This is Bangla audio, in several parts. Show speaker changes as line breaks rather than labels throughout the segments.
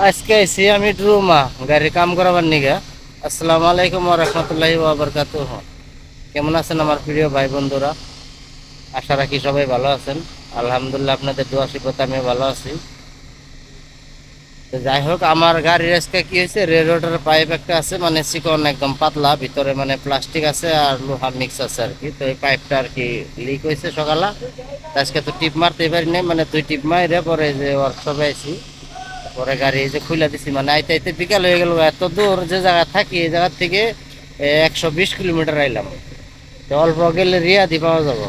আজকে আইছি আমি ড্রুমা গাড়ির কাম করাবার নিগা। আসসালামু আলাইকুম ওয়া রাহমাতুল্লাহি ওয়া বারাকাতুহু। কেমন আছেন আমার প্রিয় ভাই বন্ধুরা? আশা রাখি সবাই ভালো আছেন। আলহামদুলিল্লাহ, আপনাদের দোয়া আশীর্বাদে আমি ভালো আছি। তো যাই হোক, আমার গাড়ির আজকে কি হয়েছে, রেলরোডের পাইপ একটা আছে, মানে চিকন একদম পাতলা, ভিতরে মানে প্লাস্টিক আছে আর লোহা মিক্স আছে আর কি। তো এই পাইপটা আর কি লিক হয়েছে সকালে। আজকে তো টিপ মারতে পারি নাই, মানে দুই টিপ মাইরে পরে যে ওয়ার্কশপে আইছি। পরে গাড়ি এই যে খুলে দিছি, মানে আইতে আইতে বিকাল হয়ে গেল। এত দূর যে জায়গা থাকি এই জায়গা থেকে 120 কিলোমিটার আইলাম। তো অল্প গেলে রিয়াদি পাওয়া যাবো।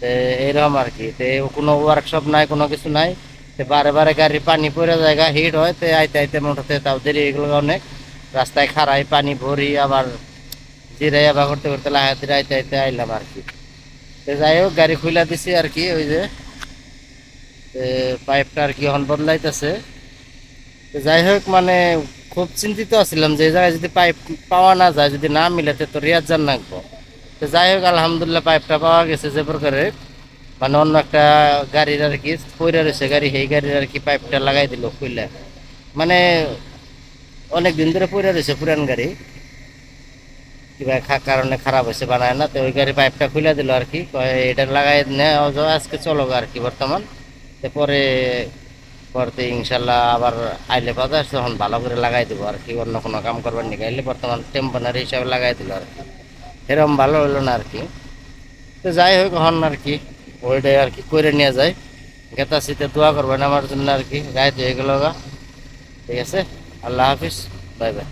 তো এরকম আর কি। তো কোনো ওয়ার্কশপ নাই, কোনো কিছু নাই। তো বারে বারে গাড়ি পানি পড়ে জায়গা হিট হয়। তো আইতে আইতে মোটাতে তাও দেরি এগুলো অনেক। রাস্তায় খারাই পানি ভরি আবার জিরাই আবার করতে করতে লাগাতে আইতে আইতে আইলাম আর কি। তো যাই হোক, গাড়ি খুলে দিছি আর কি। ওই যে পাইপটা আর কি এখন বদলাইতেছে। তো যাই হোক, মানে খুব চিন্তিত আছিলাম যে এই জায়গায় যদি পাইপ পাওয়া না যায়, যদি না মিলাতে তো রিয়াদ যান লাগবো। তো যাই হোক, আলহামদুলিল্লাহ পাইপটা পাওয়া গেছে। যে প্রকারে মানে অন্য একটা গাড়ির আর কি পইরা রয়েছে গাড়ি, সেই গাড়ির আর কি পাইপটা লাগাই দিল খুললে। মানে অনেক দিন ধরে পইরা রয়েছে পুরান গাড়ি, কিবা কারণে খারাপ হয়েছে, বানায় না। তো ওই গাড়ি পাইপটা খুলে দিল আর কি, কয় এটা লাগাই নেওয়া যাওয়া আজকে চলো আর কি বর্তমান। তো পরে পরতে ইনশাল্লাহ আবার আইলে বাজার তখন ভালো করে লাগাই দেবো আর কি। অন্য কোনো কাম করবার নিয়ে আইলে বর্তমান টেম্পোনারি হিসাবে লাগাই দিল আর কি। এরকম ভালো হইলো না আর কি। তো যাই হোক, হন আর কি ওইটাই আর কি করে নিয়ে যায়। গেতাছিতে দোয়া করবেন আমার জন্য আর কি। গায়ে হয়ে গেল গা। ঠিক আছে, আল্লাহ হাফিজ, বাই বাই।